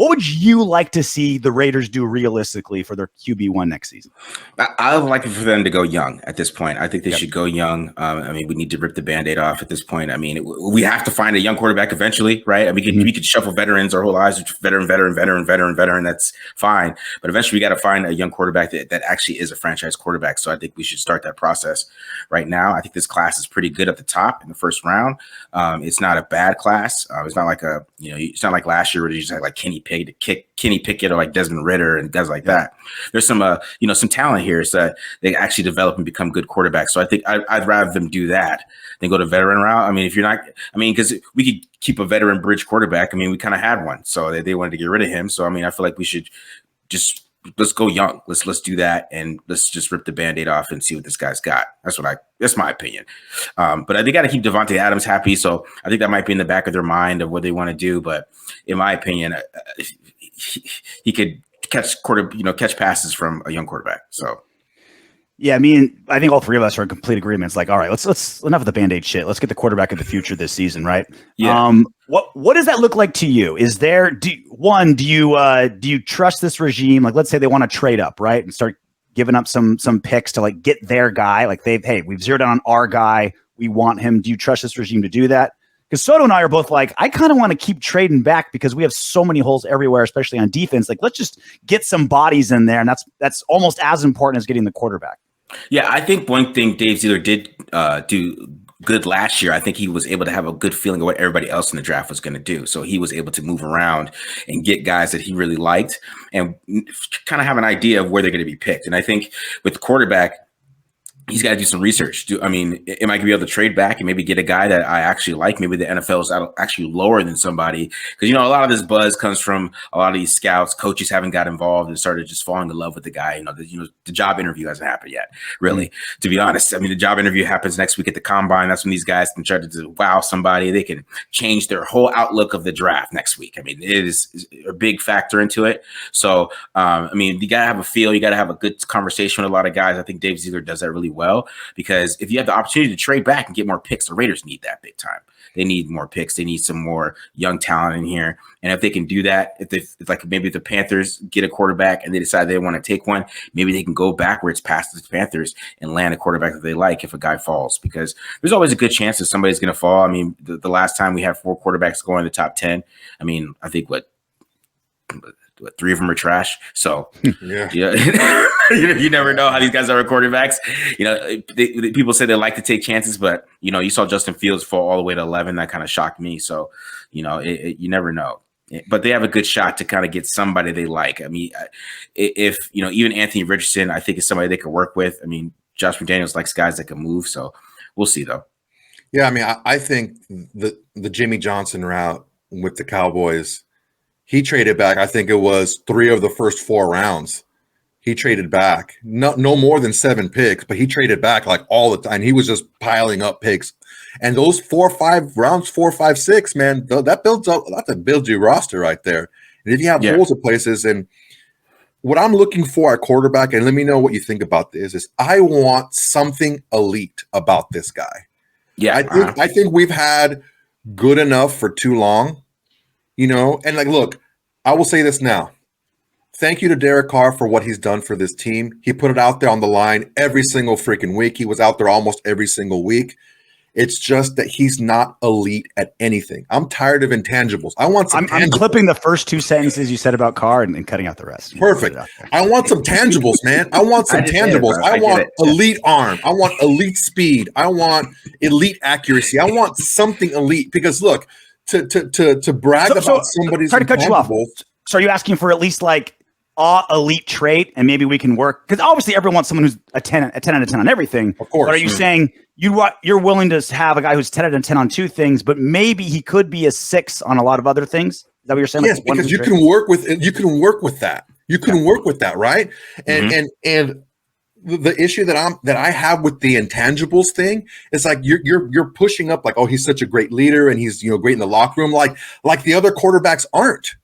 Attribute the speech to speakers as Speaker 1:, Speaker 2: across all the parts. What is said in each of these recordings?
Speaker 1: What would you like to see the Raiders do realistically for their QB1 next season?
Speaker 2: I would like for them to go young at this point. I think they should go young. We need to rip the Band-Aid off at this point. We have to find a young quarterback eventually, right? We could shuffle veterans our whole lives, veteran. That's fine. But eventually we got to find a young quarterback that actually is a franchise quarterback. So I think we should start that process right now. I think this class is pretty good at the top in the first round. It's not a bad class. It's not like it's not like last year where you just had like Kenny Pickett or like Desmond Ridder and guys like that. There's some talent here so that they actually develop and become good quarterbacks. So I think I'd rather them do that than go to veteran route. Because we could keep a veteran bridge quarterback. We kind of had one, so they wanted to get rid of him. So I feel like we should let's go young. Let's do that, and let's just rip the Band-Aid off and see what this guy's got. That's my opinion. But they got to keep Davante Adams happy. So I think that might be in the back of their mind of what they want to do. But in my opinion, he could catch passes from a young quarterback. So.
Speaker 1: Yeah, I think all three of us are in complete agreement. It's like, all right, let's enough of the Band-Aid shit. Let's get the quarterback of the future this season, right?
Speaker 2: Yeah.
Speaker 1: What does that look like to you? Do you trust this regime? Like, let's say they want to trade up, right, and start giving up some picks to like get their guy. Like we've zeroed in on our guy. We want him. Do you trust this regime to do that? Because Soto and I are both like, I kind of want to keep trading back because we have so many holes everywhere, especially on defense. Like, let's just get some bodies in there, and that's almost as important as getting the quarterback.
Speaker 2: Yeah, I think one thing Dave Zielger did do good last year, I think he was able to have a good feeling of what everybody else in the draft was going to do. So he was able to move around and get guys that he really liked and kind of have an idea of where they're going to be picked. And I think with the quarterback, he's got to do some research. Am I going to be able to trade back and maybe get a guy that I actually like? Maybe the NFL is actually lower than somebody. Because, a lot of this buzz comes from a lot of these scouts. Coaches haven't got involved and started just falling in love with the guy. The job interview hasn't happened yet, really, to be honest. The job interview happens next week at the Combine. That's when these guys can try to wow somebody. They can change their whole outlook of the draft next week. It is a big factor into it. So, you got to have a feel. You got to have a good conversation with a lot of guys. I think Dave Zielger does that really well, because if you have the opportunity to trade back and get more picks, the Raiders need that big time. They need more picks. They need some more young talent in here. And if they can do that, maybe the Panthers get a quarterback and they decide they want to take one, maybe they can go backwards past the Panthers and land a quarterback that they like if a guy falls, because there's always a good chance that somebody's going to fall. The last time we had 4 quarterbacks go in the top 10, I think what 3 of them are trash. So yeah. You never know how these guys are quarterbacks. People say they like to take chances, but you saw Justin Fields fall all the way to 11. That kind of shocked me. So you never know. But they have a good shot to kind of get somebody they like. If even Anthony Richardson, I think is somebody they could work with. Josh McDaniels likes guys that can move. So we'll see though.
Speaker 3: Yeah, I think the Jimmy Johnson route with the Cowboys. He traded back, I think it was 3 of the first 4 rounds. He traded back. No more than 7 picks, but he traded back like all the time. He was just piling up picks. And those 4 or 5 rounds, 4, 5, 6, man, that builds up. That's a build your roster right there. And if you have holes of places, and what I'm looking for at quarterback, and let me know what you think about this, is I want something elite about this guy. Yeah. I think we've had good enough for too long. And look, I will say this now. Thank you to Derek Carr for what he's done for this team. He put it out there on the line every single freaking week. He was out there almost every single week. It's just that he's not elite at anything. I'm tired of intangibles. I want some
Speaker 1: I'm clipping the first 2 sentences you said about Carr and cutting out the rest.
Speaker 3: Perfect. I want some tangibles, man. I want some tangibles. I want elite arm. I want elite speed. I want elite accuracy. I want something elite, because look, to brag about somebody's.
Speaker 1: Sorry to cut you off. So are you asking for at least like elite trait, and maybe we can work? Because obviously everyone wants someone who's a 10 out of 10 on everything.
Speaker 3: Of course.
Speaker 1: But are you saying you're willing to have a guy who's 10 out of 10 on 2 things, but maybe he could be a 6 on a lot of other things? Is that what you're saying?
Speaker 3: Yes, because you can work with that. You can work with that, right? And the issue that I have with the intangibles thing is like you're pushing up like, oh, he's such a great leader and he's great in the locker room, like the other quarterbacks aren't.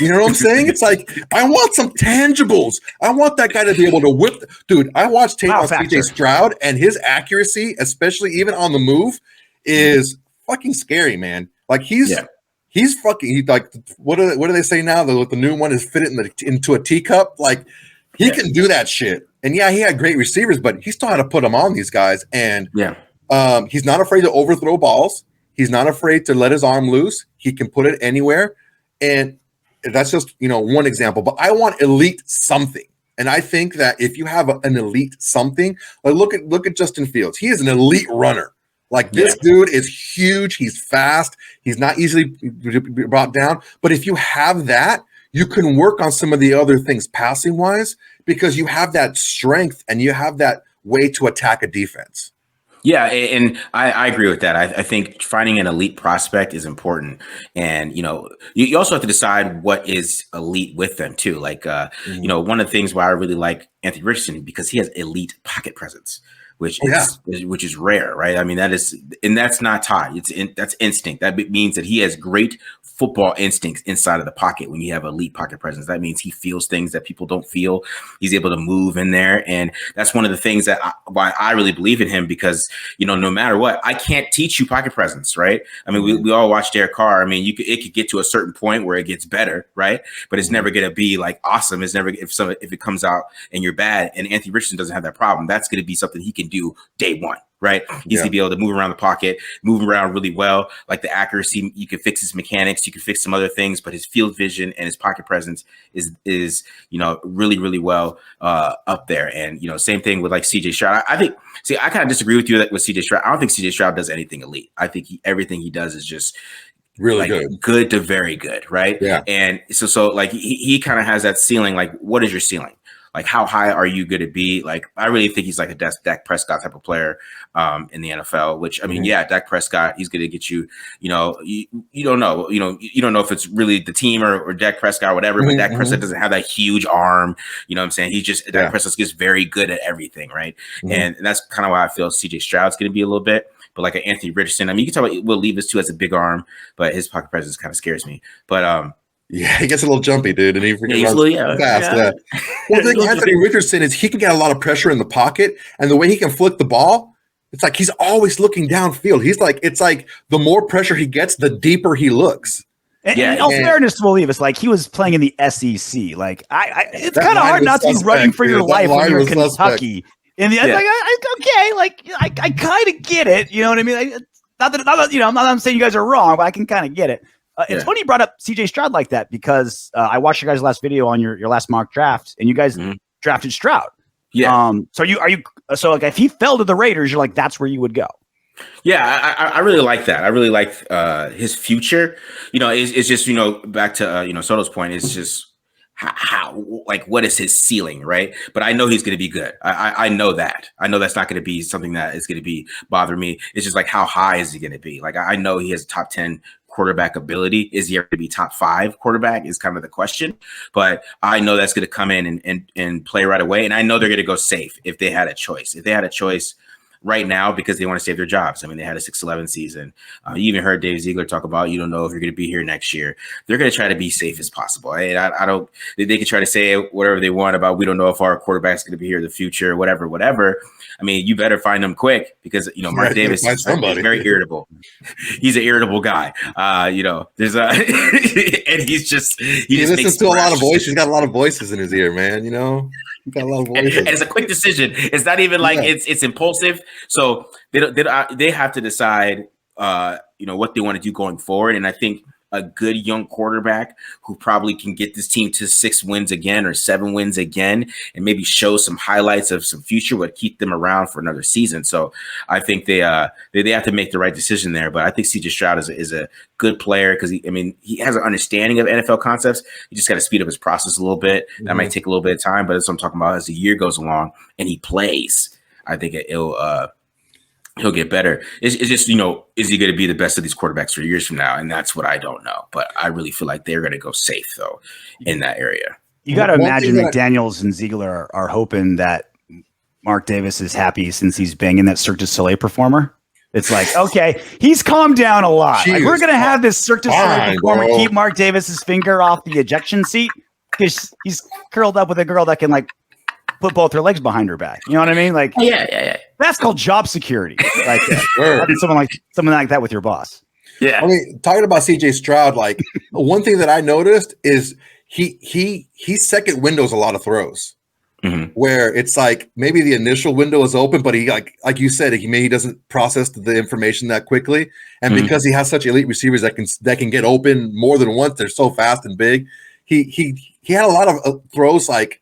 Speaker 3: You know what I'm saying? It's like, I want some tangibles. I want that guy to be able to whip. Dude, I watched tape on CJ Stroud, and his accuracy, especially even on the move, is fucking scary, man. Like he's He's like, what do they say now? The new one is fit it into a teacup. Like, he can do that shit. And yeah, he had great receivers, but he still had to put them on these guys. And he's not afraid to overthrow balls. He's not afraid to let his arm loose. He can put it anywhere. And that's just, one example. But I want elite something. And I think that if you have an elite something, like look at Justin Fields. He is an elite runner. Like, this dude is huge. He's fast. He's not easily brought down. But if you have that, you can work on some of the other things passing wise, because you have that strength and you have that way to attack a defense.
Speaker 2: Yeah, and I agree with that. I think finding an elite prospect is important, and you also have to decide what is elite with them too. Like one of the things why I really like Anthony Richardson, because he has elite pocket presence, which is rare, right? I mean, that's not taught. That's instinct. That means that he has great football instincts inside of the pocket. When you have elite pocket presence, that means he feels things that people don't feel. He's able to move in there, and that's one of the things why I really believe in him, because no matter what, I can't teach you pocket presence, right? I mean, we all watch Derek Carr. I mean, it could get to a certain point where it gets better, right? But it's never going to be like awesome. It's never if it comes out and you're bad. And Anthony Richardson doesn't have that problem. That's going to be something he can do day one. Right. He's gonna be able to move around the pocket, move around really well. Like the accuracy, you can fix his mechanics, you can fix some other things, but his field vision and his pocket presence is really, really well up there. And same thing with like CJ Stroud. I kind of disagree with you with CJ Stroud. I don't think CJ Stroud does anything elite. I think everything he does is just
Speaker 3: really
Speaker 2: good to very good, right?
Speaker 3: Yeah.
Speaker 2: And so like he kind of has that ceiling. Like, what is your ceiling? Like, how high are you going to be? Like, I really think he's like a Dak Prescott type of player in the NFL, which, I mean, Dak Prescott, he's going to get you, you don't know, you don't know if it's really the team or Dak Prescott or whatever, but Dak Prescott doesn't have that huge arm. You know what I'm saying? Dak Prescott gets very good at everything, right? And that's kind of why I feel CJ Stroud's going to be a little bit. But like an Anthony Richardson, I mean, you can talk about Will Levis too, has a big arm, but his pocket presence kind of scares me. But
Speaker 3: yeah, he gets a little jumpy, dude, and he runs fast.
Speaker 2: Yeah.
Speaker 3: One thing Anthony Richardson is, he can get a lot of pressure in the pocket, and the way he can flick the ball, it's like he's always looking downfield. It's like the more pressure he gets, the deeper he looks.
Speaker 1: And in all fairness to Will Levis, like, he was playing in the SEC. Like, it's kind of hard not to be running for your life when you're in Kentucky. And I kind of get it. You know what I mean? I'm saying you guys are wrong, but I can kind of get it. It's funny you brought up CJ Stroud like that, because I watched your guys' last video on your last mock draft, and you guys drafted Stroud.
Speaker 2: Yeah.
Speaker 1: So like, if he fell to the Raiders, you're like, that's where you would go.
Speaker 2: Yeah, I really like that. I really like his future. It's just, back to Soto's point, it's just how like, what is his ceiling, right? But I know he's going to be good. I know that. I know that's not going to be something that is going to be bother me. It's just like, how high is he going to be? Like, I know he has a top 10 quarterback ability. Is he ever to be top 5 quarterback is kind of the question, but I know that's going to come in and play right away. And I know they're going to go safe if they had a choice. If they had a choice right now, because they want to save their jobs. I mean, they had a 6-11 season. You even heard Dave Zielger talk about, you don't know if you're going to be here next year. They're going to try to be safe as possible. And I don't, they can try to say whatever they want about, we don't know if our quarterback's going to be here in the future, whatever. I mean, you better find them quick, because, Mark Davis is very irritable. He's an irritable guy. There's and he
Speaker 3: listens to a lot of voices. He's got a lot of voices in his ear, man. He's got a lot of voices.
Speaker 2: And it's a quick decision. It's not even like it's impulsive. So they have to decide, what they want to do going forward. And I think a good young quarterback who probably can get this team to 6 wins again or 7 wins again, and maybe show some highlights of some future, would keep them around for another season. So I think they have to make the right decision there. But I think CJ Stroud is a good player, because he has an understanding of NFL concepts. You just got to speed up his process a little bit. That might take a little bit of time, but that's what I'm talking about. As the year goes along and he plays, I think he'll get better. It's just, is he going to be the best of these quarterbacks for years from now? And that's what I don't know. But I really feel like they're going to go safe, though, in that area.
Speaker 1: You got to imagine McDaniels and Zielger are hoping that Mark Davis is happy since he's banging that Cirque du Soleil performer. It's like, okay, he's calmed down a lot. Like, we're going to have this Cirque du Soleil performer keep Mark Davis's finger off the ejection seat, because he's curled up with a girl that can, like, put both her legs behind her back. You know what I mean? Like,
Speaker 2: yeah.
Speaker 1: That's called job security. Like, something like that with your boss.
Speaker 2: Yeah.
Speaker 3: I mean, talking about CJ Stroud, like one thing that I noticed is he second windows a lot of throws.
Speaker 2: Mm-hmm.
Speaker 3: Where it's like maybe the initial window is open, but he like you said, he doesn't process the information that quickly, and because he has such elite receivers that can get open more than once, they're so fast and big. He had a lot of throws like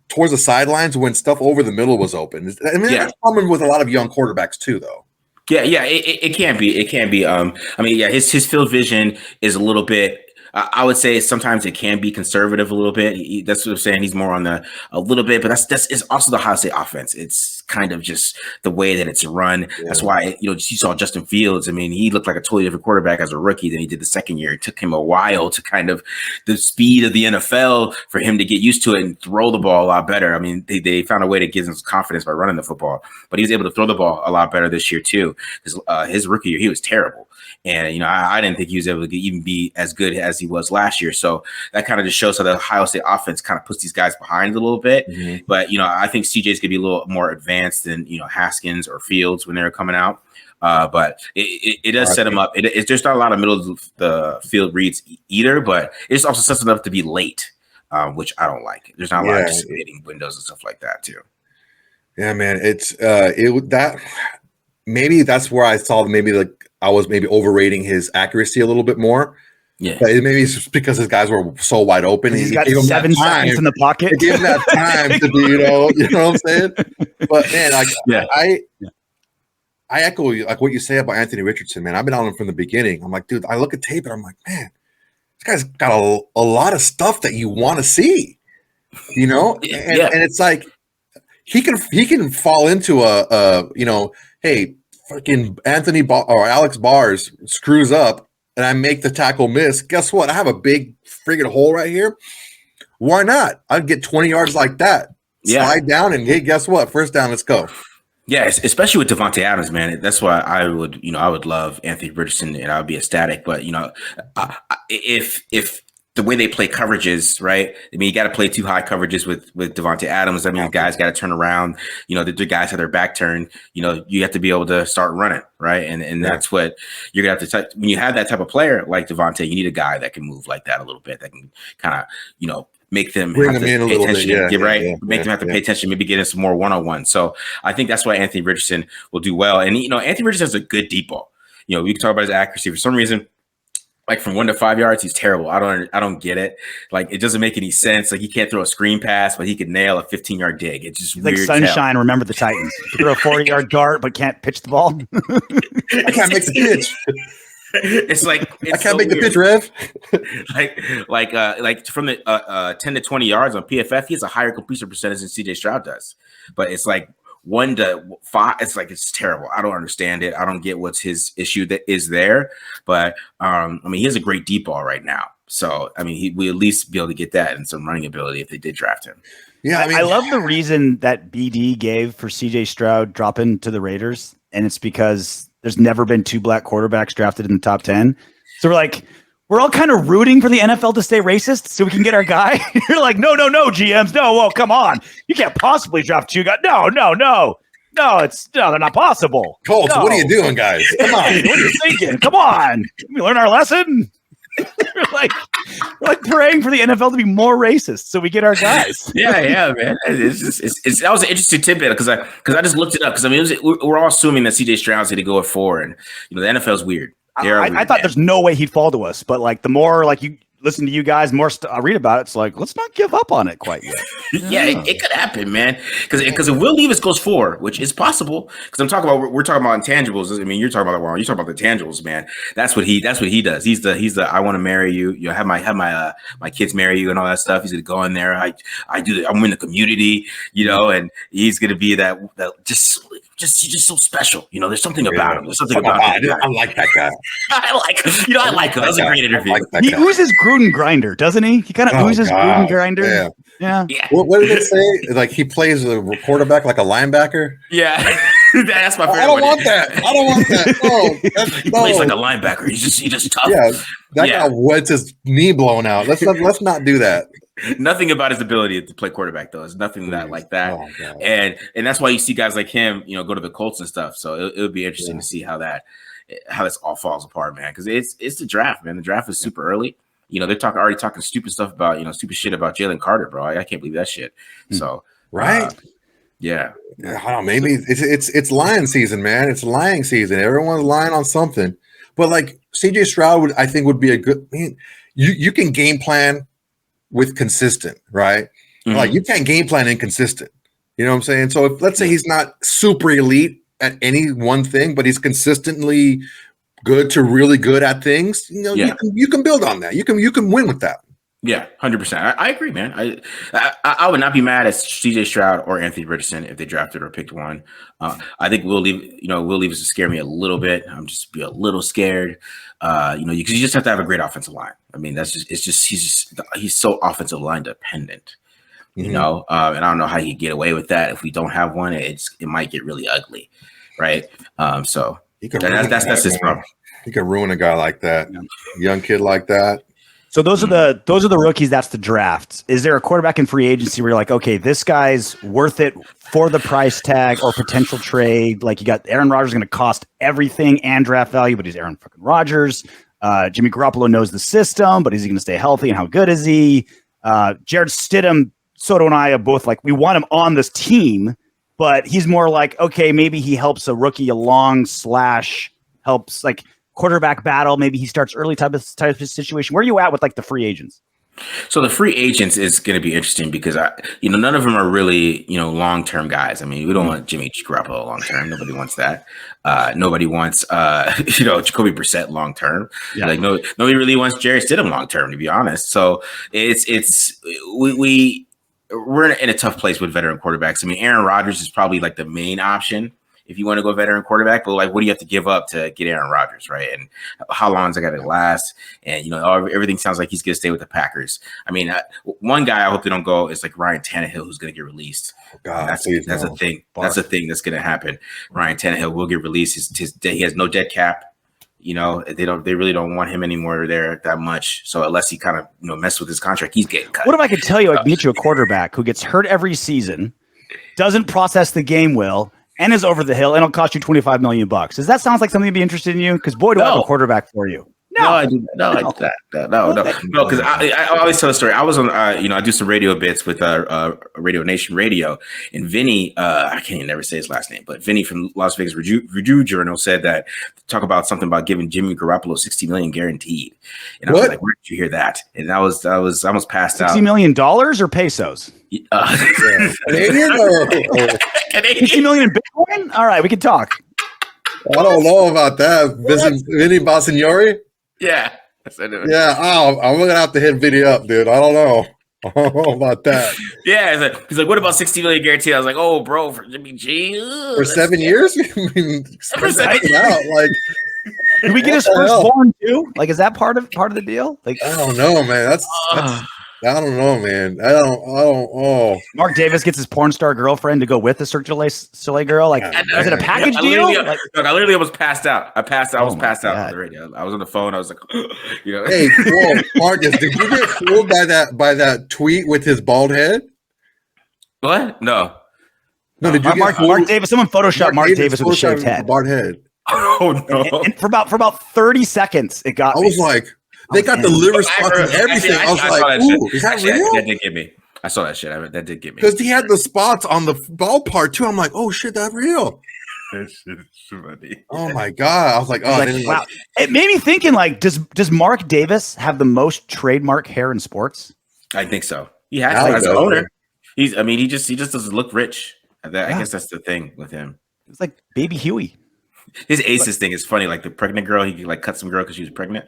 Speaker 3: towards the sidelines when stuff over the middle was open. I mean, that's common with a lot of young quarterbacks too, though.
Speaker 2: Yeah, it can be. It can be. I mean, yeah, his field vision is a little bit. I would say sometimes it can be conservative a little bit. That's what I'm saying. He's more on a little bit, but that's it's also the Ohio State offense. It's kind of just the way that it's run. Yeah. That's why you saw Justin Fields. I mean, he looked like a totally different quarterback as a rookie than he did the second year. It took him a while to kind of the speed of the NFL for him to get used to it and throw the ball a lot better. I mean, they found a way to give him confidence by running the football, but he was able to throw the ball a lot better this year too. Because his rookie year, he was terrible. And, I didn't think he was able to even be as good as he was last year. So that kind of just shows how the Ohio State offense kind of puts these guys behind a little bit. Mm-hmm. But, I think CJ's going to be a little more advanced than, Haskins or Fields when they're coming out. But it does set him up. It's just not a lot of middle of the field reads either, but it's also sets him up to be late, which I don't like. There's not a lot of just hitting windows and stuff like that too.
Speaker 3: Yeah, man. It's that maybe that's where I saw maybe like I was maybe overrating his accuracy a little bit more. Yeah, but maybe it's just because his guys were so wide open.
Speaker 1: He's got 7 seconds in the pocket.
Speaker 3: Give him that time to be, you know what I'm saying? But man, I echo like what you say about Anthony Richardson, man. I've been on him from the beginning. I'm like, dude, I look at tape and I'm like, man, this guy's got a lot of stuff that you want to see, and it's like he can fall into hey, fucking Anthony or Alex Bars screws up and I make the tackle miss. Guess what? I have a big friggin' hole right here. Why not? I'd get 20 yards like that. Slide down and hey, guess what? First down, let's go.
Speaker 2: Yeah, especially with Davante Adams, man. That's why I would love Anthony Richardson and I would be ecstatic. But if the way they play coverages, right? I mean, you got to play too high coverages with Davante Adams. I mean, guys got to turn around. The guys have their back turned. You have to be able to start running, right? And that's what you're gonna have to. When you have that type of player like Davante, you need a guy that can move like that a little bit, that can kind of make them
Speaker 3: bring
Speaker 2: have
Speaker 3: them
Speaker 2: to
Speaker 3: in a
Speaker 2: pay
Speaker 3: little
Speaker 2: attention.
Speaker 3: bit,
Speaker 2: Make them have to pay attention. Maybe get in some more one-on-one. So I think that's why Anthony Richardson will do well. And Anthony Richardson has a good deep ball. We can talk about his accuracy for some reason. Like from 1 to 5 yards, he's terrible. I don't get it. Like it doesn't make any sense. Like he can't throw a screen pass, but he could nail a 15-yard dig. It's just weird.
Speaker 1: Like Sunshine. Remember the Titans? Throw a 40-yard dart, but can't pitch the ball.
Speaker 3: I can't make the pitch.
Speaker 2: I
Speaker 3: can't make the pitch, Rev.
Speaker 2: like from the 10 to 20 yards on PFF, he has a higher completion percentage than CJ Stroud does. But it's like 1 to 5. It's like it's terrible. I don't understand it. I don't get what's his issue that is there. But he has a great deep ball right now. So he will at least be able to get that and some running ability if they did draft him.
Speaker 1: Yeah, I love the reason that BD gave for CJ Stroud dropping to the Raiders, and it's because there's never been 2 black quarterbacks drafted in the top 10. So we're all kind of rooting for the NFL to stay racist so we can get our guy. You're like, no, GMs, no. Well, come on, you can't possibly draft 2 guys. No, they're not possible.
Speaker 3: Colts, what are you doing, guys? Come on,
Speaker 1: what are you thinking? Come on, we learn our lesson. we're like praying for the NFL to be more racist so we get our guys.
Speaker 2: yeah, man. That was an interesting tidbit because I just looked it up because we're all assuming that CJ Stroud's going to go at 4, and the NFL's weird.
Speaker 1: I thought there's no way he'd fall to us, but the more you listen to you guys, more I read about it, it's like, let's not give up on it quite yet.
Speaker 2: It could happen, man. Because if Will Levis goes 4, which is possible, because we're talking about intangibles. I mean, you're talking about the tangibles, man. That's what he does. He's the I want to marry you. Have my kids marry you and all that stuff. He's gonna go in there. I'm in the community, and he's gonna be that just he's just so special. There's something about him. There's something about him.
Speaker 3: I like that guy.
Speaker 2: I like him. That was a great interview.
Speaker 1: He oozes Gruden grinder, doesn't he? He kind of oozes Gruden grinder. Yeah.
Speaker 3: What did it say? Like he plays a quarterback like a linebacker?
Speaker 2: Yeah. That's my favorite.
Speaker 3: I don't want that. Oh,
Speaker 2: he plays like a linebacker. He's just tough.
Speaker 3: Yeah. That guy wants his knee blown out. Let's not do that.
Speaker 2: Nothing about his ability to play quarterback, though. It's nothing like that. And that's why you see guys like him, go to the Colts and stuff. So it would be interesting to see how that how this all falls apart, man. Because it's the draft, man. The draft is super early. You know, they're already talking stupid stuff about, stupid shit about Jalen Carter, bro. I can't believe that shit. So
Speaker 3: right.
Speaker 2: Yeah.
Speaker 3: I don't know. Maybe it's lying season, man. It's lying season. Everyone's lying on something. But like CJ Stroud would be a good. You can game plan with consistent, right? Mm-hmm. Like you can't game plan inconsistent. You know what I'm saying? So if let's say he's not super elite at any one thing, but he's consistently good to really good at things, you can build on that. You can win with that.
Speaker 2: Yeah, 100%. I agree, man. I would not be mad at CJ Stroud or Anthony Richardson if they drafted or picked one. I think Will Levis to scare me a little bit. I'm just be a little scared. Because you just have to have a great offensive line. I mean, he's so offensive line dependent. And I don't know how you get away with that if we don't have one. It might get really ugly, right? So that's his problem.
Speaker 3: You can ruin a guy like that, young kid like that.
Speaker 1: So those are the rookies. That's the draft. Is there a quarterback in free agency where you're like, okay, this guy's worth it for the price tag or potential trade? Like you got Aaron Rodgers going to cost everything and draft value, but he's Aaron fucking Rodgers. Jimmy Garoppolo knows the system, but is he going to stay healthy and how good is he? Jarret Stidham, Soto and I are both like, we want him on this team, but he's more like, okay, maybe he helps a rookie along / helps like quarterback battle. Maybe he starts early type of situation. Where are you at with like the free agents?
Speaker 2: So the free agents is going to be interesting because none of them are really, long-term guys. I mean, we don't want Jimmy Garoppolo long-term. Nobody wants that. Nobody wants, Jacoby Brissett long-term. Yeah. Like nobody really wants Jarret Stidham long-term, to be honest. So we're in a tough place with veteran quarterbacks. I mean, Aaron Rodgers is probably like the main option if you want to go veteran quarterback, but like, what do you have to give up to get Aaron Rodgers, right? And how long is it got to last? And everything sounds like he's going to stay with the Packers. I mean, one guy I hope they don't go is like Ryan Tannehill, who's going to get released. Oh God, that's a thing. That's a thing that's going to happen. Ryan Tannehill will get released. He has no dead cap. They really don't want him anymore there that much. So unless he kind of mess with his contract, he's getting cut.
Speaker 1: What if I could tell you, I beat you a quarterback who gets hurt every season, doesn't process the game well, and is over the hill, and it'll cost you $25 million. Does that sound like something to be interested in you? Because boy, do I have a quarterback for you.
Speaker 2: No, I do. No, because I always tell a story. I was on, I do some radio bits with Radio Nation Radio, and Vinny, I can't even never say his last name, but Vinny from Las Vegas Review Journal said that talk about something about giving Jimmy Garoppolo $60 million guaranteed. And I was like, where did you hear that? And I was almost passed out.
Speaker 1: $60 million or pesos?
Speaker 3: Canadian or
Speaker 1: $60 million in Bitcoin? All right, we can talk.
Speaker 3: I don't know about that. Vinny Bonsignori?
Speaker 2: Yeah.
Speaker 3: Yeah. Oh, I'm gonna have to hit Vinny up, dude. I don't know about that.
Speaker 2: Yeah. He's like, what about $60 million guaranteed? I was like, oh, bro, for Jimmy G.
Speaker 3: For 7 years? I mean,
Speaker 2: for 7 years.
Speaker 3: Like,
Speaker 1: did we get his firstborn too? Like, is that part of the deal? Like,
Speaker 3: I don't know, man. That's I don't know, man. I don't. Oh,
Speaker 1: Mark Davis gets his porn star girlfriend to go with the Cirque du Soleil girl. Like, is it a package deal?
Speaker 2: I literally almost passed out. I was passed out on the radio. I was on the phone. I was like,
Speaker 3: Hey, whoa, Marcus, did you get fooled by that tweet with his bald head?
Speaker 2: What? No.
Speaker 3: Did you
Speaker 1: Mark Davis? Someone photoshopped Mark Davis with a shaved head.
Speaker 3: Bald head.
Speaker 2: Oh no!
Speaker 1: And for about 30 seconds, it got.
Speaker 3: I was like. They got the liver spots and everything. I was like, ooh, is that real?
Speaker 2: That did get me. I saw that shit. That did get me.
Speaker 3: Because he had the spots on the ball part too. I'm like, oh shit, that's real.
Speaker 2: That shit is funny.
Speaker 3: Oh my God. I was like, oh,
Speaker 1: wow. It made me thinking, like, does Mark Davis have the most trademark hair in sports?
Speaker 2: I think so. He has to as an owner. He just doesn't look rich. I guess that's the thing with him.
Speaker 1: It's like Baby Huey.
Speaker 2: His aces thing is funny. Like the pregnant girl, he like cut some girl because she was pregnant.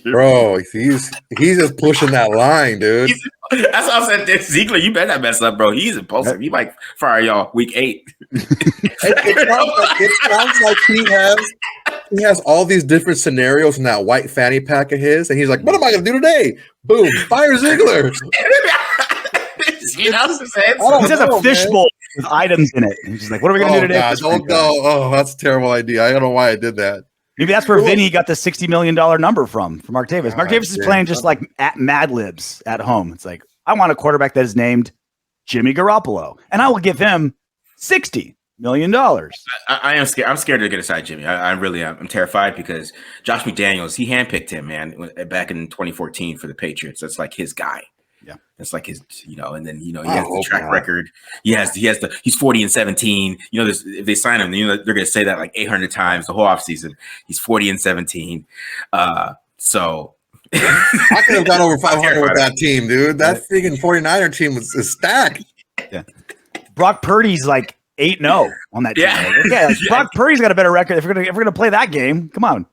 Speaker 3: Bro, he's just pushing that line, dude.
Speaker 2: That's what I said. Zielger, you better not mess up, bro. He's impulsive. He might fire y'all week 8.
Speaker 3: It sounds like he has all these different scenarios in that white fanny pack of his, and he's like, "What am I going to do today? Boom, fire Zielger."
Speaker 2: He has
Speaker 1: a fishbowl with items in it. And he's just like, what are we going to do today?
Speaker 3: Oh, that's a terrible idea. I don't know why I did that.
Speaker 1: Maybe that's where Vinny got the $60 million number from Mark Davis. Mark Davis is playing just like at Mad Libs at home. It's like, I want a quarterback that is named Jimmy Garoppolo, and I will give him 60. million.
Speaker 2: I am scared. I'm scared to get aside Jimmy. I really am. I'm terrified because Josh McDaniels, he handpicked him, man, back in 2014 for the Patriots. That's like his guy.
Speaker 1: Yeah.
Speaker 2: That's like his, and then, he has the track record. He's 40-17. If they sign him, they're going to say that like 800 times the whole offseason. He's 40-17. So
Speaker 3: I could have got over 500 with that team, dude. That freaking 49er team was stacked.
Speaker 1: Yeah. Brock Purdy's like 8-0 on that team. Yeah. Brock Purdy's got a better record. If we're gonna play that game, come on.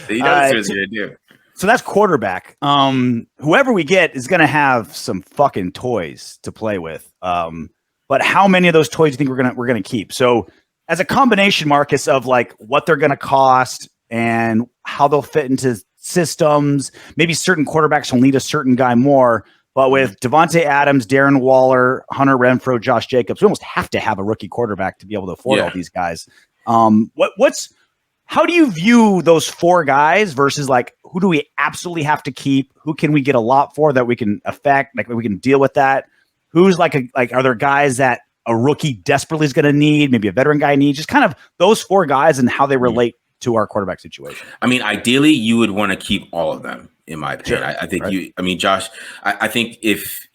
Speaker 2: He knows what he's gonna do.
Speaker 1: So that's quarterback. Whoever we get is gonna have some fucking toys to play with. But how many of those toys do you think we're gonna keep? So as a combination, Marcus, of like what they're gonna cost and how they'll fit into systems, maybe certain quarterbacks will need a certain guy more. But with Davante Adams, Darren Waller, Hunter Renfro, Josh Jacobs, we almost have to have a rookie quarterback to be able to afford all these guys. How do you view those four guys versus like who do we absolutely have to keep? Who can we get a lot for that we can affect? Like we can deal with that. Who's are there guys that a rookie desperately is going to need? Maybe a veteran guy needs. Just kind of those four guys and how they relate to our quarterback situation.
Speaker 2: I mean, ideally, you would want to keep all of them. In my opinion,
Speaker 1: Sure.
Speaker 2: I think Josh, I think if,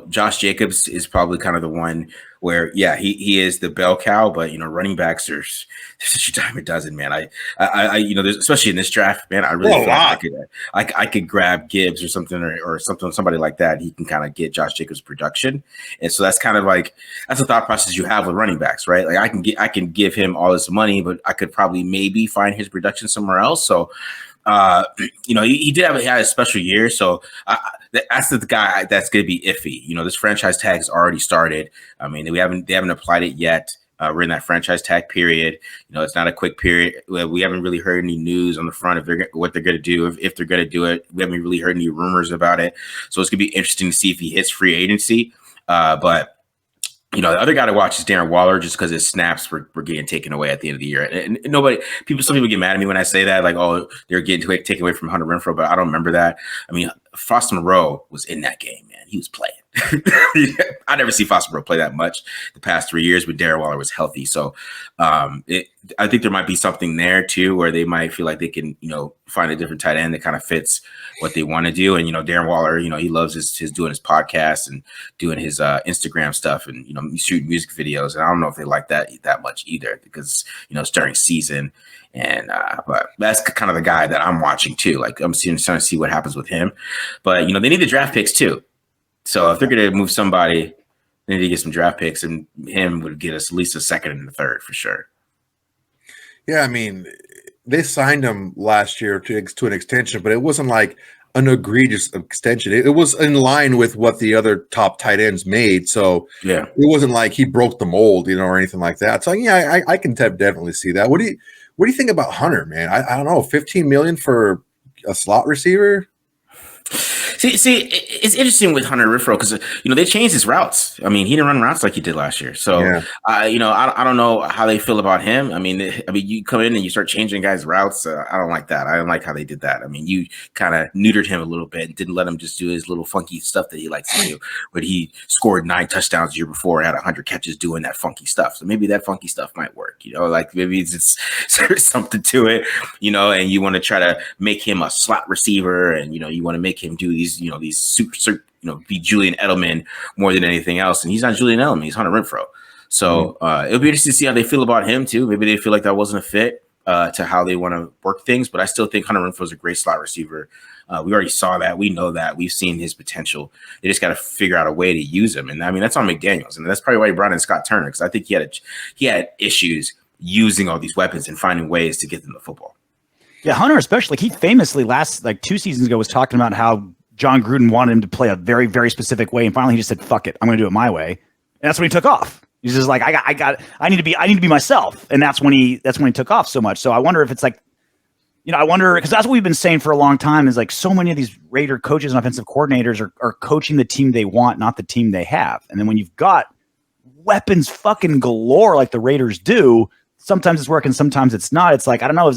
Speaker 2: Josh Jacobs is probably kind of the one where, he is the bell cow, but, running backs are such a dime a dozen, man. There's, especially in this draft, man, I really feel like I could grab Gibbs or something or somebody like that. He can kind of get Josh Jacobs production. And so that's kind of like, that's the thought process you have with running backs, right? Like I can give him all this money, but I could probably maybe find his production somewhere else. So, he had a special year, so that's the guy that's going to be iffy. This franchise tag has already started. I mean, they haven't applied it yet. We're in that franchise tag period. It's not a quick period. We haven't really heard any news on the front of what they're going to do, if they're going to do it. We haven't really heard any rumors about it, so it's going to be interesting to see if he hits free agency. But the other guy to watch is Darren Waller, just because his snaps were getting taken away at the end of the year. And some people get mad at me when I say that, like, oh, they're getting taken away from Hunter Renfro, but I don't remember that. I mean, Foster Moreau was in that game, man. He was playing. I never see Foster Moreau play that much the past 3 years, but Darren Waller was healthy. So I think there might be something there too, where they might feel like they can, find a different tight end that kind of fits what they want to do. And, Darren Waller, he loves his doing his podcast and doing his Instagram stuff and, shooting music videos. And I don't know if they like that much either because, it's during season. And but that's kind of the guy that I'm watching too. Like I'm trying to see what happens with him. But, they need the draft picks too. So if they're going to move somebody, they need to get some draft picks, and him would get us at least a second and a third for sure.
Speaker 3: Yeah, I mean, they signed him last year to an extension, but it wasn't like an egregious extension. It was in line with what the other top tight ends made. So it wasn't like he broke the mold, or anything like that. So I can definitely see that. What do you think about Hunter, man? I don't know, $15 million for a slot receiver.
Speaker 2: See, it's interesting with Hunter Renfro because they changed his routes. I mean, he didn't run routes like he did last year. So I don't know how they feel about him. I mean, you come in and you start changing guys' routes. I don't like that. I don't like how they did that. I mean, you kind of neutered him a little bit and didn't let him just do his little funky stuff that he likes to do. But he scored 9 touchdowns the year before and had 100 catches doing that funky stuff. So maybe that funky stuff might work. Like maybe it's something to it. And you want to try to make him a slot receiver, and you want to make him do these super, be Julian Edelman more than anything else. And he's not Julian Edelman, he's Hunter Renfro. So it'll be interesting to see how they feel about him too. Maybe they feel like that wasn't a fit to how they want to work things, but I still think Hunter Renfro is a great slot receiver. We already saw that. We know that. We've seen his potential. They just got to figure out a way to use him. And I mean, that's on McDaniels. And that's probably why he brought in Scott Turner, because I think he had issues using all these weapons and finding ways to get them the football.
Speaker 1: Yeah, Hunter especially. He famously 2 seasons ago was talking about how John Gruden wanted him to play a very, very specific way, and finally he just said, "Fuck it, I'm going to do it my way." And that's when he took off. He's just like, I need to be myself, and that's when he took off so much. So I wonder if it's like, I wonder, because that's what we've been saying for a long time is like so many of these Raider coaches and offensive coordinators are coaching the team they want, not the team they have. And then when you've got weapons fucking galore like the Raiders do, sometimes it's working, sometimes it's not. It's like, I don't know,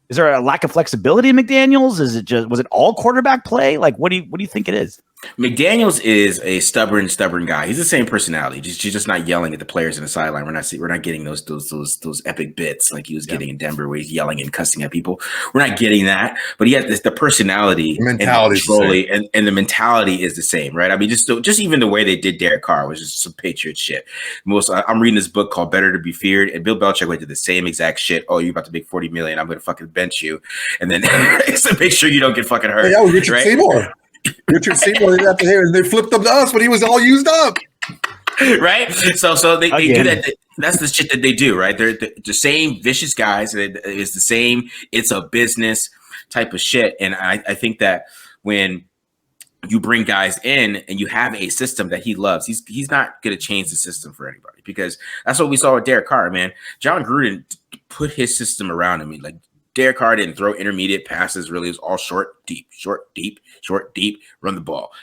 Speaker 1: is there a lack of flexibility in McDaniels? Was it all quarterback play? Like, what do you think it is?
Speaker 2: McDaniels is a stubborn guy. He's the same personality. He's just not yelling at the players in the sideline. We're not getting those epic bits like he was getting in Denver, where he's yelling and cussing at people. We're not getting that. But he has the personality,
Speaker 3: mentality,
Speaker 2: and the mentality is the same, right? I mean, just even the way they did Derek Carr was just some Patriot shit. I'm reading this book called Better to Be Feared, and Bill Belichick went to the same exact shit. Oh, you're about to make $40 million. I'm going to fucking bench you, and then to make sure you don't get fucking hurt.
Speaker 3: Hey, that was Richard Seymour. Richard Seymour did that to him, and they flipped him to us when he was all used up.
Speaker 2: Right? So they do that. That's the shit that they do, right? They're the same vicious guys. It's the same. It's a business type of shit. And I think that when you bring guys in and you have a system that he loves, he's not going to change the system for anybody, because that's what we saw with Derek Carr, man. John Gruden put his system around him. Like, Derek Carr didn't throw intermediate passes. Really, it was all short, deep, run the ball,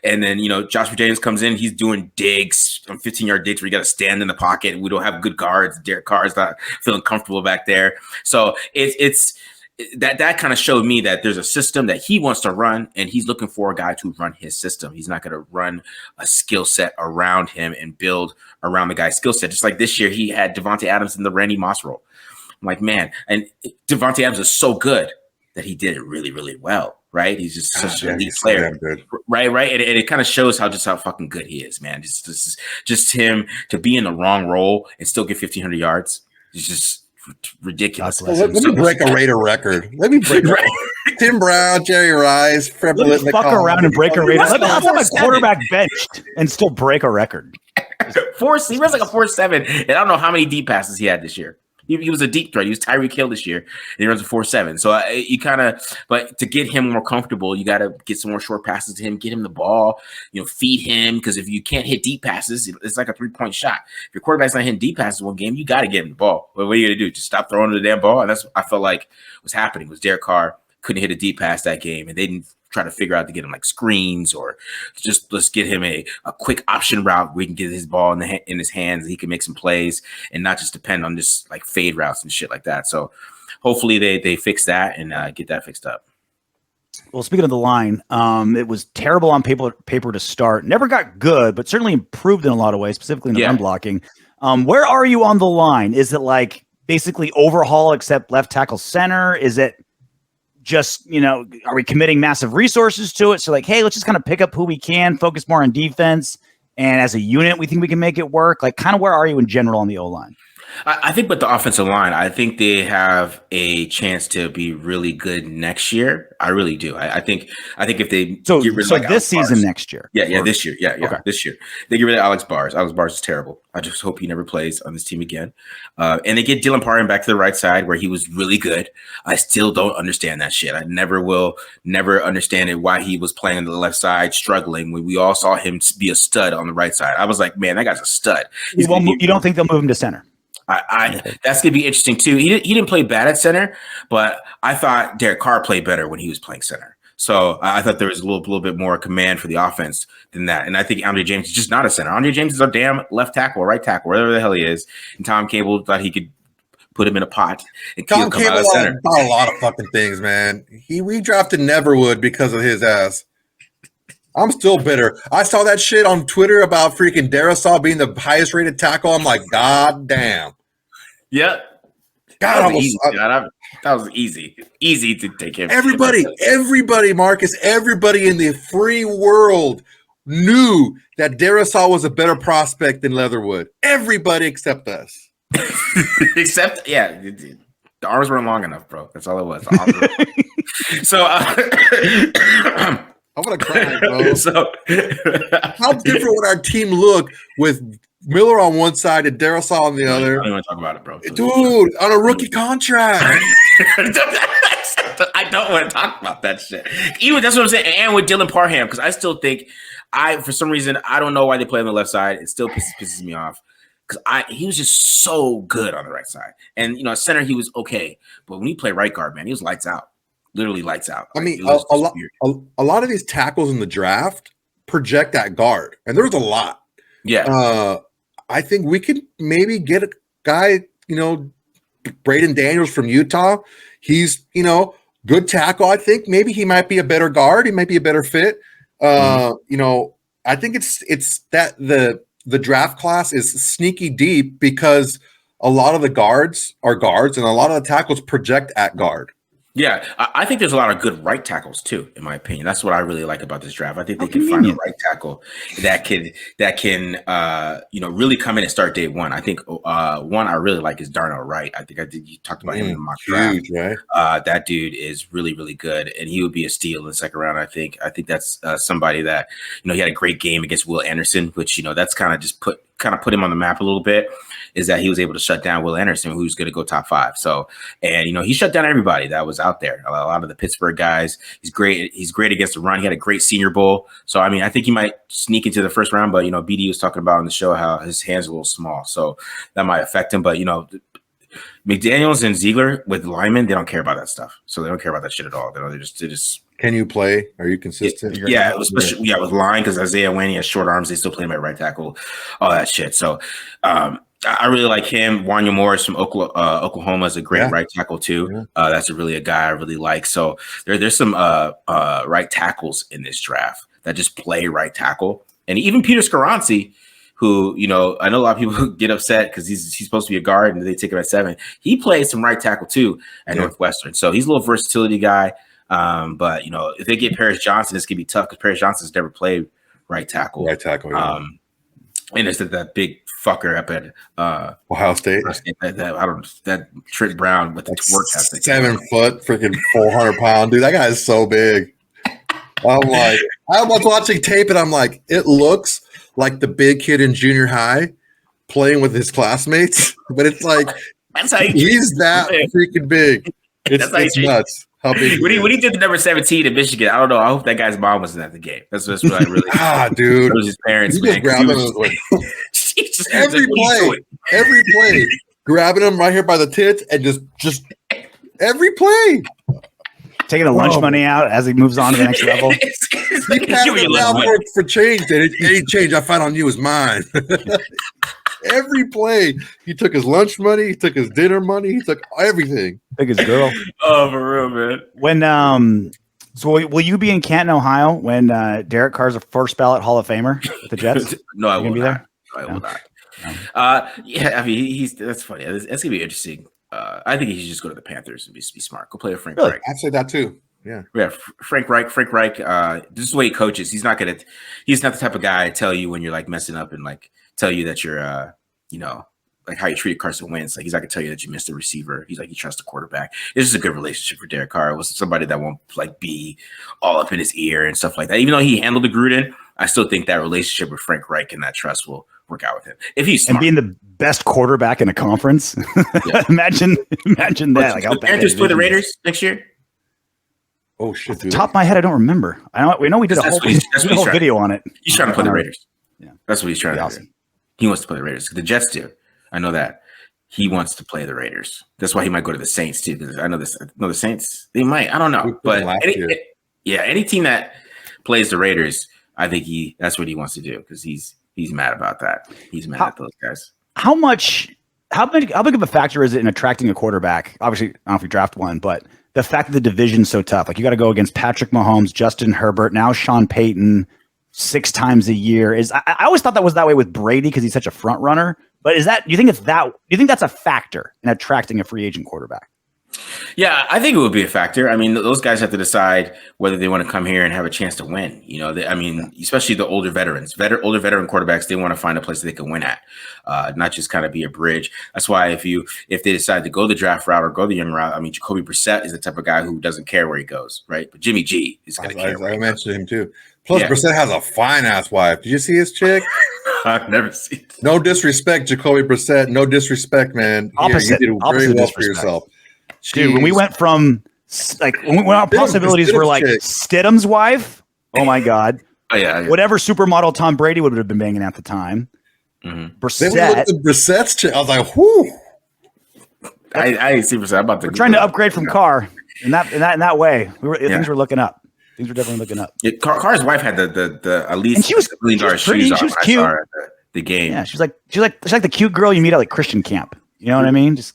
Speaker 2: And then, Josh McDaniels comes in. He's doing digs on 15-yard digs where you got to stand in the pocket. We don't have good guards. Derek Carr is not feeling comfortable back there. So it's that kind of showed me that there's a system that he wants to run, and he's looking for a guy to run his system. He's not going to run a skill set around him and build around the guy's skill set. Just like this year, he had Davante Adams in the Randy Moss role. I'm like, man, and Davante Adams is so good that he did it really, really well, right? He's just such an elite player, right? And it kind of shows how fucking good he is, man. Just him to be in the wrong role and still get 1,500 yards. It's just ridiculous.
Speaker 3: Let me break a Raider record. Let me break Tim Brown, Jerry Rice,
Speaker 1: Let me fuck around and break a Raider. Let me have my quarterback benched and still break a record.
Speaker 2: He runs like a 4.7, and I don't know how many deep passes he had this year. He was a deep threat. He was Tyreek Hill this year, and he runs a 4.7. So but to get him more comfortable, you got to get some more short passes to him, get him the ball, feed him. Because if you can't hit deep passes, it's like a 3-point shot. If your quarterback's not hitting deep passes one game, you got to get him the ball. What are you going to do? Just stop throwing the damn ball? And that's what I felt like was happening. Was Derek Carr couldn't hit a deep pass that game, and they didn't try to figure out to get him like screens, or just let's get him a quick option route where he can get his ball in his hands and he can make some plays and not just depend on just like fade routes and shit like that. So hopefully they fix that and get that fixed up.
Speaker 1: Well, speaking of the line, it was terrible on paper to start. Never got good, but certainly improved in a lot of ways, specifically in the run blocking. Where are you on the line? Is it like basically overhaul except left tackle center? Is it just, are we committing massive resources to it? So like, hey, let's just kind of pick up who we can, focus more on defense. And as a unit, we think we can make it work. Like, kind of where are you in general on the O-line?
Speaker 2: I think with the offensive line, I think they have a chance to be really good next year. I really do. I think if they get rid of
Speaker 1: this season, next year.
Speaker 2: Yeah, this year.
Speaker 1: Okay.
Speaker 2: This year. They get rid of Alex Bars. Alex Bars is terrible. I just hope he never plays on this team again. And they get Dylan Parham back to the right side where he was really good. I still don't understand that shit. I never will understand it, why he was playing on the left side, struggling when we all saw him be a stud on the right side. I was like, man, that guy's a stud.
Speaker 1: You don't think they'll move him to center?
Speaker 2: That's gonna be interesting too. He didn't play bad at center, but I thought Derek Carr played better when he was playing center. So I thought there was a little bit more command for the offense than that. And I think Andre James is just not a center. Andre James is a damn left tackle, right tackle, wherever the hell he is. And Tom Cable thought he could put him in a pot and
Speaker 3: Tom Cable out of center. A lot of fucking things, man. We drafted Neverwood because of his ass. I'm still bitter. I saw that shit on Twitter about freaking Darrisaw being the highest rated tackle. I'm like, God damn.
Speaker 2: Yeah.
Speaker 3: God,
Speaker 2: that was easy. Easy to take him.
Speaker 3: Everybody, Marcus, everybody in the free world knew that Darrisaw was a better prospect than Leatherwood. Everybody except us.
Speaker 2: The arms weren't long enough, bro. That's all it was. So
Speaker 3: I'm gonna cry, bro.
Speaker 2: So
Speaker 3: how different would our team look with Miller on one side and Darrisaw on the other?
Speaker 2: I don't want to talk about it, bro.
Speaker 3: Dude, on a rookie contract.
Speaker 2: I don't want to talk about that shit. Even that's what I'm saying. And with Dylan Parham, because I still think for some reason, I don't know why they play on the left side. It still pisses me off because he was just so good on the right side. And at center he was okay, but when he played right guard, man, he was lights out. Literally lights out.
Speaker 3: I mean, a lot of these tackles in the draft project that guard, and there's a lot.
Speaker 2: Yeah.
Speaker 3: I think we could maybe get a guy, Braden Daniels from Utah. He's, good tackle. I think maybe he might be a better guard. He might be a better fit. I think it's that the draft class is sneaky deep because a lot of the guards are guards and a lot of the tackles project at guard.
Speaker 2: Yeah, I think there's a lot of good right tackles too, in my opinion. That's what I really like about this draft. I think they can find a right tackle that can really come in and start day one. I think one I really like is Darnell Wright. I think you talked about him in the mock draft.
Speaker 3: Right?
Speaker 2: That dude is really, really good, and he would be a steal in the second round. I think that's somebody that he had a great game against Will Anderson, which that's kind of just put him on the map a little bit. Is that he was able to shut down Will Anderson, who's going to go top 5. So, and he shut down everybody that was out there. A lot of the Pittsburgh guys. He's great. He's great against the run. He had a great Senior Bowl. So, I mean, I think he might sneak into the first round. But BD was talking about on the show how his hands are a little small, so that might affect him. But McDaniels and Zielger with linemen, they don't care about that stuff. So they don't care about that shit at all. They just. Can
Speaker 3: you play? Are you consistent?
Speaker 2: Yeah, especially with line because Isaiah Wayne has short arms. They still play him at right tackle, all that shit. So I really like him. Wanya Morris from Oklahoma is a great right tackle too. Yeah. That's really a guy I really like. So there's some right tackles in this draft that just play right tackle, and even Peter Skoronski, who I know a lot of people get upset because he's supposed to be a guard and they take him at 7. He plays some right tackle too at Northwestern. So he's a little versatility guy. But if they get Paris Johnson, it's gonna be tough because Paris Johnson's never played right tackle.
Speaker 3: Right tackle. Yeah.
Speaker 2: And it's that big fucker up at
Speaker 3: Ohio State.
Speaker 2: That Trent Brown with the work ethic.
Speaker 3: 7 foot, freaking 400 pound dude. That guy is so big. I was watching tape and I'm like, it looks like the big kid in junior high playing with his classmates, but it's like he's that freaking big. It's nuts. How big
Speaker 2: when he did the number 17 in Michigan, I don't know. I hope that guy's mom wasn't at the game. That's what I really.
Speaker 3: Dude,
Speaker 2: it was his parents.
Speaker 3: He just grabbed him every play, grabbing him right here by the tits, and just every play,
Speaker 1: taking the lunch money out as he moves on to the next level.
Speaker 3: He passed it down for change. Any change I find on you is mine. Every play, he took his lunch money, he took his dinner money, he took everything.
Speaker 1: Took his girl.
Speaker 2: Oh, for real, man.
Speaker 1: When so will you be in Canton, Ohio, when Derek Carr's a first ballot Hall of Famer with the Jets?
Speaker 2: No, I will not. I will not. Yeah, I mean, that's funny. That's gonna be interesting. I think he should just go to the Panthers and be smart. Go play with Frank Reich.
Speaker 3: I'd say that too. Yeah.
Speaker 2: Frank Reich. This is the way he coaches. He's not the type of guy to tell you when you're like messing up and like tell you that you're like how you treated Carson Wentz. Like he's not gonna tell you that you missed a receiver. He's like, you trust the quarterback. This is a good relationship for Derek Carr. It was somebody that won't like be all up in his ear and stuff like that. Even though he handled the Gruden, I still think that relationship with Frank Reich and that trust will work out with him. If he's smart.
Speaker 1: And being the best quarterback in a conference. Yeah. imagine that. Like,
Speaker 2: the Panthers play the Raiders next year.
Speaker 3: Oh shit!
Speaker 1: Top of my head, I don't remember. We know we did a whole video on it.
Speaker 2: He's trying to play the Raiders.
Speaker 1: Yeah,
Speaker 2: that's what he's trying to do. Awesome. He wants to play the Raiders. The Jets do. I know that. He wants to play the Raiders. That's why he might go to the Saints too. Because I know this. No, the Saints. They might. I don't know. But any team that plays the Raiders, I think that's what he wants to do because he's mad about that. He's mad at those guys.
Speaker 1: How big of a factor is it in attracting a quarterback? Obviously, I don't know if you draft one, but the fact that the division's so tough, like you got to go against Patrick Mahomes, Justin Herbert, now Sean Payton 6 times a year. I always thought that was that way with Brady because he's such a front runner. But do you think that's a factor in attracting a free agent quarterback?
Speaker 2: Yeah, I think it would be a factor. I mean, those guys have to decide whether they want to come here and have a chance to win. Especially the older veterans, older veteran quarterbacks, they want to find a place that they can win at, not just kind of be a bridge. That's why if they decide to go the draft route or go the young route, I mean, Jacoby Brissett is the type of guy who doesn't care where he goes, right? But Jimmy G is going to care.
Speaker 3: I mentioned him too. Plus, Brissett has a fine ass wife. Did you see his chick?
Speaker 2: I've never seen it.
Speaker 3: No disrespect, Jacoby Brissett. No disrespect, man.
Speaker 1: Opposite.
Speaker 3: You did very well for yourself.
Speaker 1: Dude, when we went from when our possibilities were like Stidham's wife, oh my god, whatever supermodel Tom Brady would have been banging at the time.
Speaker 2: Mm-hmm.
Speaker 1: Brissett.
Speaker 3: Then we looked at Brissett's chick. I was like, whew.
Speaker 2: I ain't see Brissett. I'm about to.
Speaker 1: We're trying to upgrade from Carr in that way. Things were looking up. Things were definitely looking up.
Speaker 2: Yeah, Carr's wife had the at least
Speaker 1: and she was
Speaker 2: $1 million shoes on.
Speaker 1: She was cute.
Speaker 2: I saw her at the game.
Speaker 1: Yeah, she's like the cute girl you meet at like Christian camp. You know what I mean? Just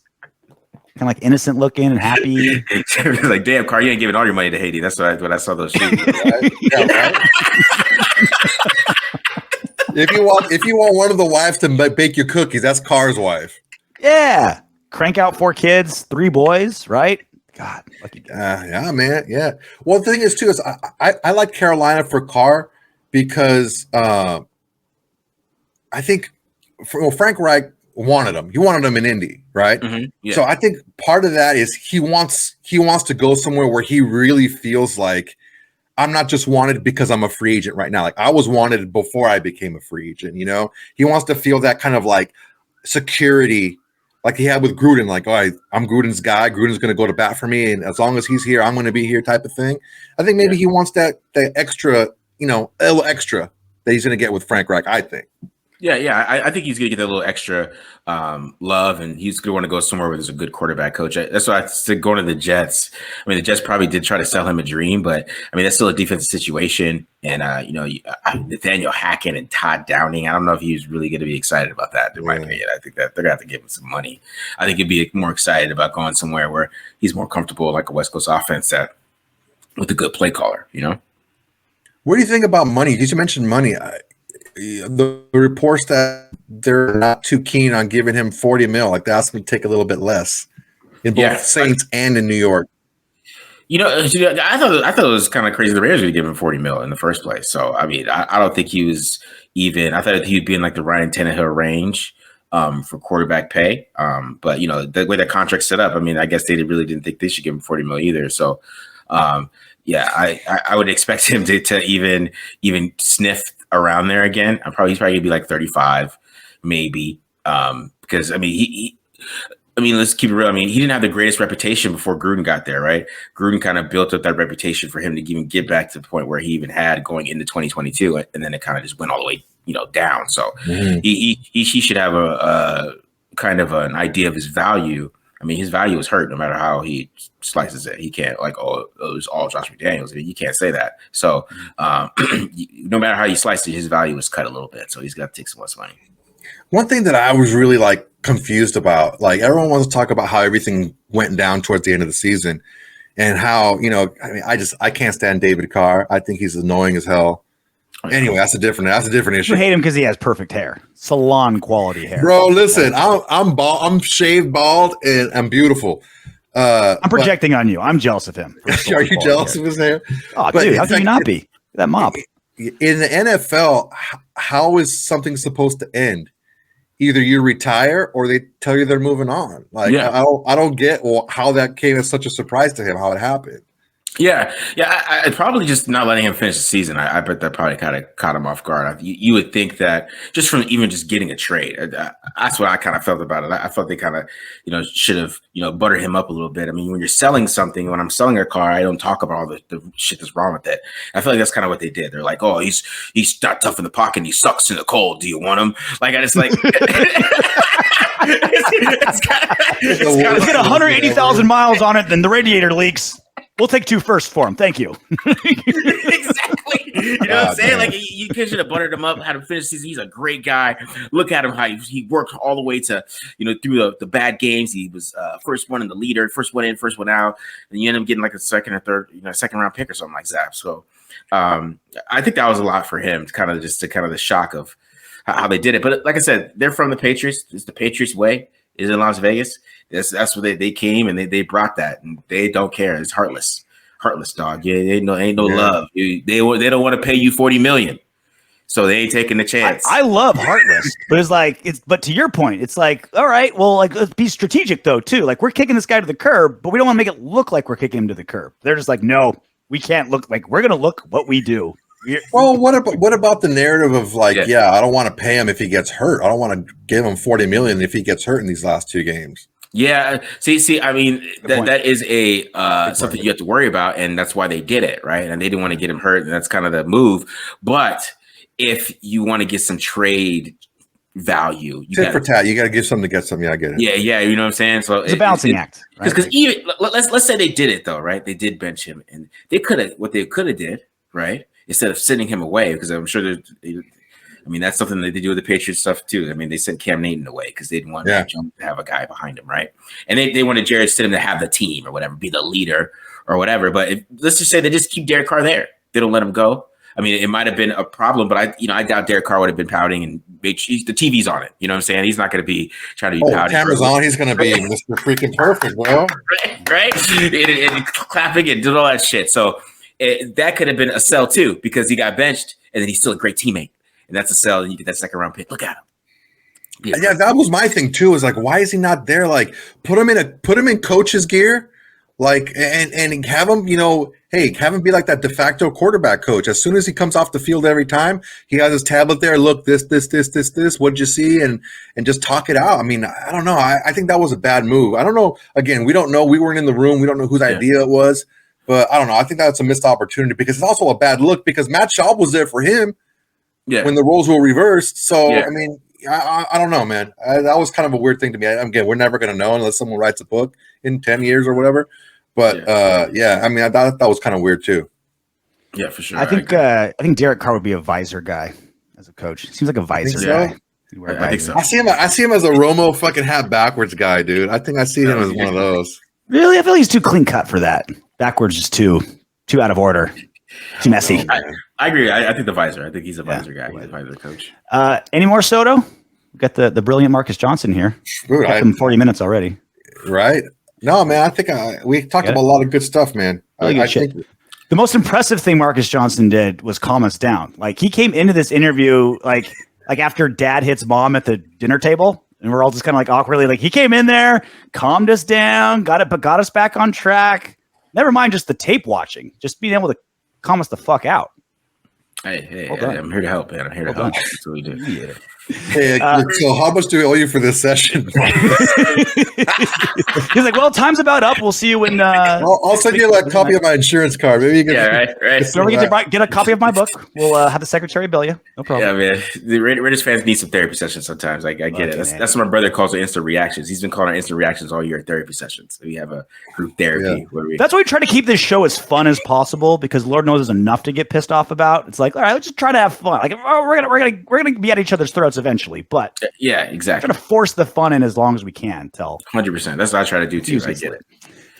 Speaker 1: kind of like innocent looking and happy.
Speaker 2: Like, damn, Carr, you ain't giving all your money to Haiti. That's what I saw those shoes.
Speaker 3: Yeah, right? If you want one of the wives to bake you cookies, that's Carr's wife.
Speaker 1: Yeah. Crank out 4 kids, 3 boys, right? God, lucky guy.
Speaker 3: Yeah, man. Yeah. Well, the thing is, too, is I like Carolina for Carr because I think Frank Reich wanted him. He wanted him in Indy, right?
Speaker 2: Mm-hmm. Yeah.
Speaker 3: So I think part of that is he wants to go somewhere where he really feels like I'm not just wanted because I'm a free agent right now. Like I was wanted before I became a free agent, you know? He wants to feel that kind of like security like he had with Gruden, like, oh, I'm Gruden's guy. Gruden's going to go to bat for me. And as long as he's here, I'm going to be here type of thing. I think maybe he wants that extra, a little extra that he's going to get with Frank Reich, I think.
Speaker 2: Yeah. I think he's going to get that little extra love, and he's going to want to go somewhere where there's a good quarterback coach. That's why I said going to the Jets. I mean, the Jets probably did try to sell him a dream, but I mean, that's still a defensive situation. And, Nathaniel Hackett and Todd Downing, I don't know if he's really going to be excited about that. In my opinion, I think that they're going to have to give him some money. I think he'd be more excited about going somewhere where he's more comfortable, like a West Coast offense with a good play caller,
Speaker 3: What do you think about money? Did you mention money? The reports that they're not too keen on giving him $40 million, like that's going to take a little bit less in both Saints and in New York.
Speaker 2: I thought it was kind of crazy the Raiders would give him $40 million in the first place. So I mean, I don't think he was even. I thought he'd be in like the Ryan Tannehill range for quarterback pay. But the way that contract's set up, I mean, I guess they really didn't think they should give him $40 million either. So I would expect him to even sniff around there again. He's probably gonna be like 35, maybe. Because I mean, let's keep it real. I mean, he didn't have the greatest reputation before Gruden got there, right? Gruden kind of built up that reputation for him to even get back to the point where he even had going into 2022, and then it kind of just went all the way, down. So he should have a kind of an idea of his value. I mean, his value is hurt no matter how he slices it. He can't it was all Josh McDaniels. I mean, you can't say that. So no matter how you slice it, his value is cut a little bit. So he's got to take some less money.
Speaker 3: One thing that I was really confused about, everyone wants to talk about how everything went down towards the end of the season and how, I can't stand David Carr. I think he's annoying as hell. Anyway, that's a different issue.
Speaker 1: You hate him because he has perfect hair, salon quality hair.
Speaker 3: Bro, listen, I'm bald, I'm shaved bald, and I'm beautiful.
Speaker 1: I'm projecting on you. I'm jealous of him.
Speaker 3: Are you jealous of his hair?
Speaker 1: Oh, dude, how can you not be? That mop.
Speaker 3: In the NFL, how is something supposed to end? Either you retire or they tell you they're moving on. I don't get how that came as such a surprise to him, how it happened.
Speaker 2: Yeah. I probably just not letting him finish the season. I bet that probably kind of caught him off guard. You would think that just from even just getting a trade, that's what I kind of felt about it. I felt they kind of, should have, buttered him up a little bit. I mean, when you're selling something, when I'm selling a car, I don't talk about all the shit that's wrong with it. I feel like that's kind of what they did. They're like, oh, he's not tough in the pocket and he sucks in the cold. Do you want him? Like, I just like.
Speaker 1: Let's get 180,000 miles on it, then the radiator leaks. We'll take 2 first for him. Thank you.
Speaker 2: Exactly. You know what I'm saying? Like, you should have buttered him up, had him finish the season. He's a great guy. Look at him, how he worked all the way to, through the bad games. He was first one in the leader, first one in, first one out. And you end up getting like a second or third, second round pick or something like that. So I think that was a lot for him, kind of the shock of how they did it. But like I said, they're from the Patriots. It's the Patriots way. Is in Las Vegas. That's where they came and they brought that, and they don't care. It's heartless, dog. Yeah, ain't no love. They don't want to pay you $40 million, so they ain't taking the chance.
Speaker 1: I love heartless, but but to your point, it's like, all right, well, let's be strategic though too. Like, we're kicking this guy to the curb, but we don't want to make it look like we're kicking him to the curb. They're just like, no, we can't look like we're gonna look what we do.
Speaker 3: Well, what about the narrative of I don't want to pay him if he gets hurt. I don't want to give him $40 million if he gets hurt in these last 2 games.
Speaker 2: Yeah. See, I mean, that is something you have to worry about, and that's why they did it, right? And they didn't want to get him hurt, and that's kind of the move. But if you want to get some trade value,
Speaker 3: tit for tat, you got to give something to get something. Yeah, I get it.
Speaker 2: Yeah, you know what I'm saying? So
Speaker 1: it's a balancing act, right?
Speaker 2: Because even let's say they did it though, right? They did bench him, and they could have did, right? Instead of sending him away, because I'm sure that's something that they do with the Patriots stuff too. I mean, they sent Cam Newton away because they didn't want to have a guy behind him, right? And they wanted Jarret Stidham to have the team or whatever, be the leader or whatever. But let's just say they just keep Derek Carr there. They don't let him go. I mean, it might have been a problem, but I doubt Derek Carr would have been pouting and the TV's on it. You know what I'm saying? He's not going to be trying to be pouting.
Speaker 3: Camera's on. He's going to be Mr. Freaking Perfect, bro.
Speaker 2: right? And clapping and doing all that shit. So that could have been a sell too, because he got benched and then he's still a great teammate. And that's a sell. And you get that second round pick. Look at him.
Speaker 3: Yeah, that was my thing too. Is like, why is he not there? Like, put him in coach's gear, like, and have him, have him be like that de facto quarterback coach. As soon as he comes off the field every time, he has his tablet there. Look, this. What'd you see? And just talk it out. I mean, I don't know. I think that was a bad move. I don't know. Again, we don't know. We weren't in the room. We don't know whose idea it was. But I don't know. I think that's a missed opportunity because it's also a bad look because Matt Schaub was there for him when the roles were reversed. So, I mean, I don't know, man. That was kind of a weird thing to me. Again, we're never going to know unless someone writes a book in 10 years or whatever. But, I mean, I thought that was kind of weird, too.
Speaker 2: Yeah, for sure.
Speaker 1: I think Derek Carr would be a visor guy as a coach. Seems like a visor guy.
Speaker 2: I think so.
Speaker 3: I see him as a Romo fucking hat backwards guy, dude. I think I see him as one of those.
Speaker 1: Really? I feel like he's too clean cut for that. Backwards is too out of order. Too messy.
Speaker 2: I agree. I think the visor. I think he's a visor guy. He's a visor coach.
Speaker 1: Any more Soto? We've got the brilliant Marcus Johnson here.
Speaker 3: Dude,
Speaker 1: Kept him 40 minutes already.
Speaker 3: Right? No, man. I think we talked about a lot of good stuff, man.
Speaker 1: Really good shit. The most impressive thing Marcus Johnson did was calm us down. Like he came into this interview like after dad hits mom at the dinner table, and we're all just kind of like awkwardly like he came in there, calmed us down, got us back on track. Never mind just the tape watching, just being able to calm us the fuck out.
Speaker 2: Hey, I'm here to help, man. I'm here to help. That's what we do. Yeah.
Speaker 3: Hey, so how much do we owe you for this session?
Speaker 1: He's like, well, time's about up. We'll see you when.
Speaker 3: I'll send you a copy of my insurance card. Maybe you can.
Speaker 2: Right.
Speaker 1: Don't forget to get a copy of my book. We'll have the secretary bill you. No problem.
Speaker 2: Yeah, man. The Raiders fans need some therapy sessions sometimes. I get it. That's what my brother calls the instant reactions. He's been calling our instant reactions all year therapy sessions. So we have a group therapy.
Speaker 3: Yeah.
Speaker 1: That's why we try to keep this show as fun as possible because Lord knows there's enough to get pissed off about. It's like, all right, let's just try to have fun. Like, we're gonna be at each other's throats eventually, but
Speaker 2: yeah, exactly.
Speaker 1: Try to force the fun in as long as we can.
Speaker 2: 100%. That's what I try to do too. I get it.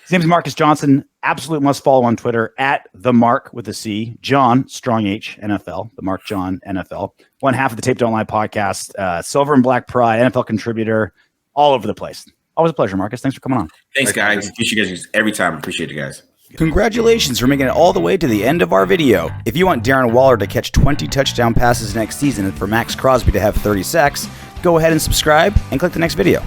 Speaker 1: His name is Marcus Johnson. Absolute must follow on Twitter at the Mark with a C. John Strong H NFL. The Mark John NFL. One half of the Tape Don't Lie podcast. Silver and Black Pride. NFL contributor. All over the place. Always a pleasure, Marcus. Thanks for coming on.
Speaker 2: Thanks, guys. Appreciate you guys every time. Appreciate you guys.
Speaker 1: Congratulations for making it all the way to the end of our video. If you want Darren Waller to catch 20 touchdown passes next season and for Max Crosby to have 30 sacks, go ahead and subscribe and click the next video.